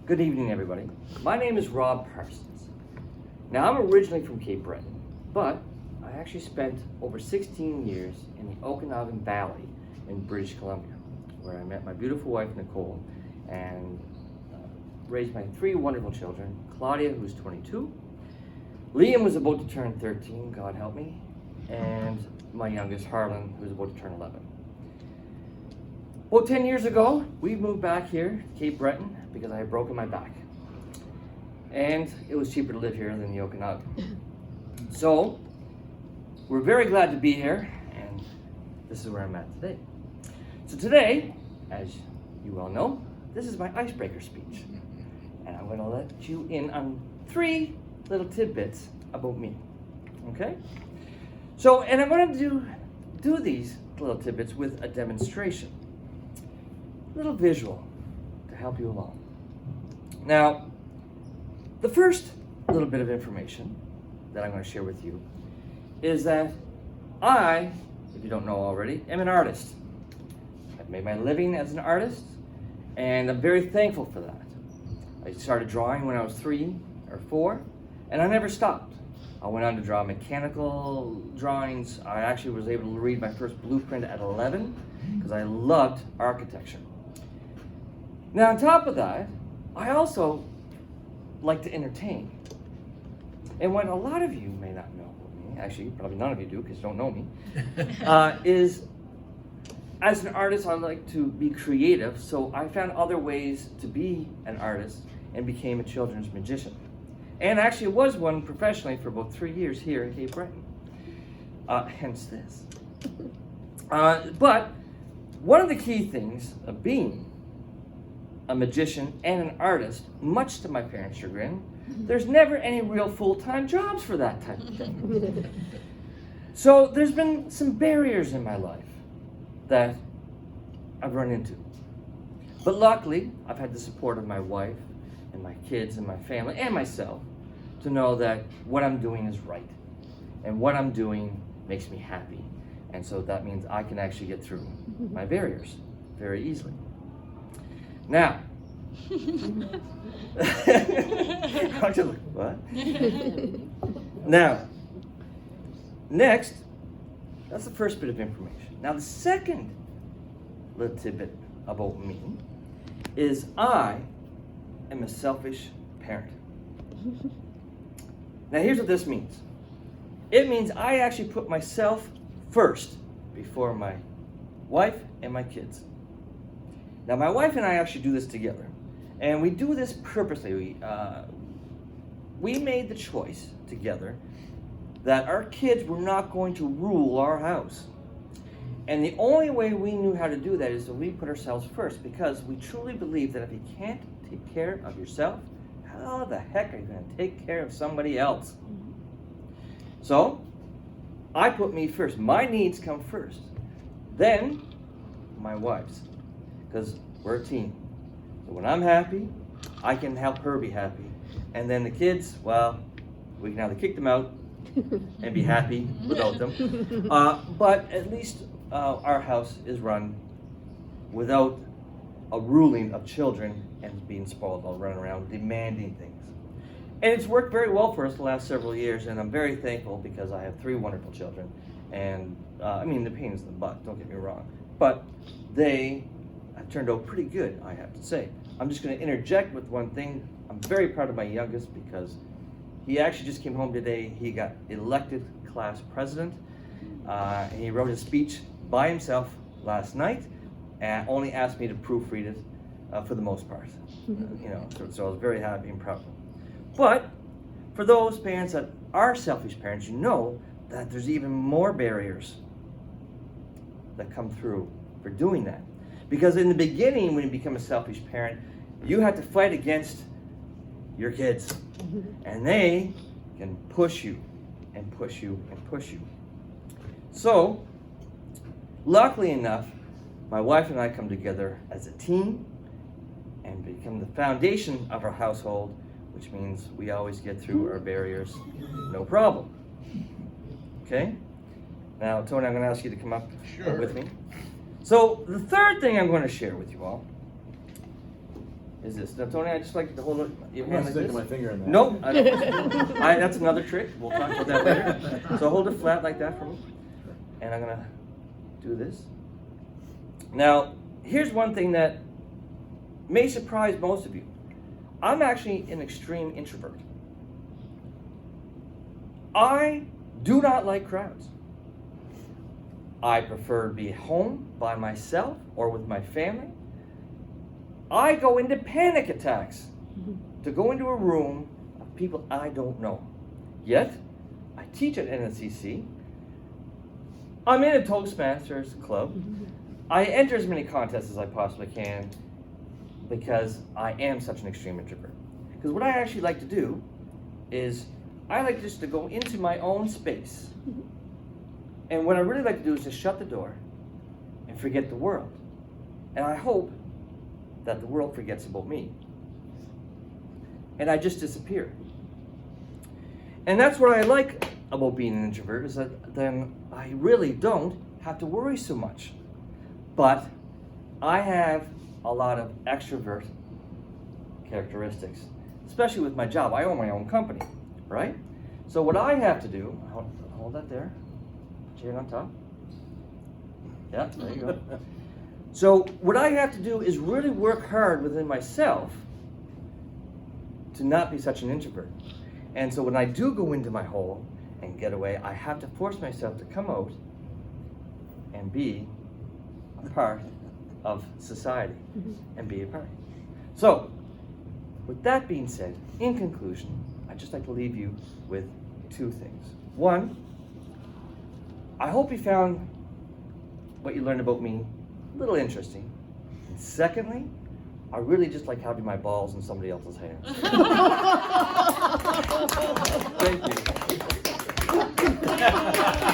Good evening, everybody. My name is Rob Parsons. Now, I'm originally from Cape Breton, but I actually spent over 16 years in the Okanagan Valley in British Columbia, where I met my beautiful wife, Nicole, and raised my three wonderful children, Claudia, who's 22, Liam was about to turn 13, God help me, and my youngest, Harlan, who's about to turn 11. About 10 years ago, we moved back here to Cape Breton because I had broken my back. And it was cheaper to live here than the Okanagan. So, we're very glad to be here, and this is where I'm at today. So today, as you all know, this is my icebreaker speech. And I'm going to let you in on 3 little tidbits about me, okay? So, and I'm going to do these little tidbits with a demonstration. Little visual to help you along. Now, the first little bit of information that I'm going to share with you is that I, if you don't know already, am an artist. I've made my living as an artist, and I'm very thankful for that. I started drawing when I was 3 or 4, and I never stopped. I went on to draw mechanical drawings. I actually was able to read my first blueprint at 11 because I loved architecture. Now, on top of that, I also like to entertain. And what a lot of you may not know about me, actually, probably none of you do because you don't know me, is as an artist, I like to be creative. So I found other ways to be an artist and became a children's magician. And actually was one professionally for about 3 years here in Cape Breton. Hence this. But one of the key things of being a magician and an artist, much to my parents' chagrin, there's never any real full-time jobs for that type of thing. So there's been some barriers in my life that I've run into. But luckily, I've had the support of my wife and my kids and my family and myself to know that what I'm doing is right. And what I'm doing makes me happy. And so that means I can actually get through my barriers very easily. Now, what? Now, next, that's the first bit of information. Now, the second little tidbit about me is I am a selfish parent. Now, here's what this means. It means I actually put myself first before my wife and my kids. Now, my wife and I actually do this together, and we do this purposely. We made the choice together that our kids were not going to rule our house. And the only way we knew how to do that is that we put ourselves first, because we truly believe that if you can't take care of yourself, how the heck are you going to take care of somebody else? So, I put me first. My needs come first. Then, my wife's. Because we're a team. So when I'm happy, I can help her be happy. And then the kids, well, we can either kick them out and be happy without them. But at least our house is run without a ruling of children and being spoiled while running around demanding things. And it's worked very well for us the last several years, and I'm very thankful because I have 3 wonderful children. And I mean, the pain is in the butt, don't get me wrong. But they have turned out pretty good, I have to say. I'm just going to interject with one thing. I'm very proud of my youngest because he actually just came home today. He got elected class president. And he wrote his speech by himself last night and only asked me to proofread it for the most part. So I was very happy and proud of him. But for those parents that are selfish parents, you know that there's even more barriers that come through for doing that. Because in the beginning, when you become a selfish parent, you have to fight against your kids. And they can push you and push you and push you. So, luckily enough, my wife and I come together as a team and become the foundation of our household, which means we always get through our barriers, no problem. Okay? Now, Tony, I'm going to ask you to come up with me. So, the third thing I'm going to share with you all is this. Now, Tony, I just like to hold it. I'm not sticking my finger in that. Nope. That's another trick. We'll talk about that later. So hold it flat like that for me. And I'm going to do this. Now, here's one thing that may surprise most of you. I'm actually an extreme introvert. I do not like crowds. I prefer to be home by myself or with my family. I go into panic attacks to go into a room of people I don't know. Yet, I teach at NSCC. I'm in a Toastmasters club. I enter as many contests as I possibly can because I am such an extreme introvert. Because what I actually like to do is I like just to go into my own space. And what I really like to do is just shut the door and forget the world. And I hope that the world forgets about me. And I just disappear. And that's what I like about being an introvert, is that then I really don't have to worry so much. But I have a lot of extrovert characteristics, especially with my job. I own my own company, right? So what I have to do, hold that there, put your hand on top. Yeah, there you go. So what I have to do is really work hard within myself to not be such an introvert. And so when I do go into my hole and get away, I have to force myself to come out and be a part of society and be a part. So with that being said, in conclusion, I'd just like to leave you with two things. One, I hope you found what you learned about me a little interesting. And secondly, I really just like having my balls in somebody else's hands. Thank you.